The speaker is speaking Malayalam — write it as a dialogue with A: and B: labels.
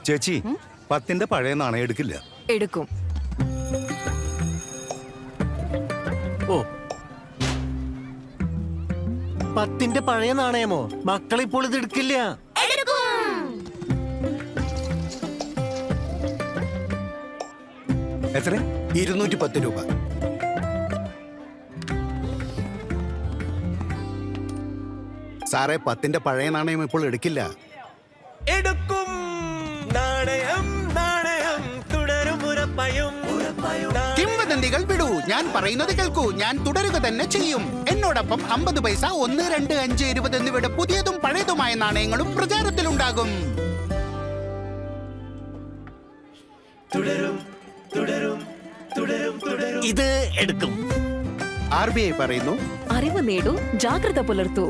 A: ചേച്ചി 10ന്റെ പഴയ നാണയം എടുക്കില്ല.
B: എടുക്കും.
C: ഓ, 10ന്റെ പഴയ നാണയമോ? മക്കളിപ്പോൾ ഇത് എടുക്കില്ല.
A: എത്ര?
D: 210 രൂപ. സാറേ, 10ന്റെ പഴയ നാണയം ഇപ്പോൾ എടുക്കില്ല.
C: എടുക്കും. നാണയം നാണയം തുടരും ഉറപ്പായും.
D: കിംവദന്തികൾ വിടൂ, ഞാൻ പറയുന്നത് കേൾക്കൂ. ഞാൻ തുടരുക തന്നെ ചെയ്യും. എന്നോടൊപ്പം 50 പൈസ, 1, 2, 5, 20 എന്നിവയുടെ പുതിയതും പഴയതുമായ നാണയങ്ങളും പ്രചാരത്തിലുണ്ടാകും.
C: തുടരും തുടരും തുടരും തുടരും. ഇത് എടുക്കും.
D: RBI പറയുന്നു,
B: അറിവ് നേടൂ, ജാഗ്രത പുലർത്തൂ.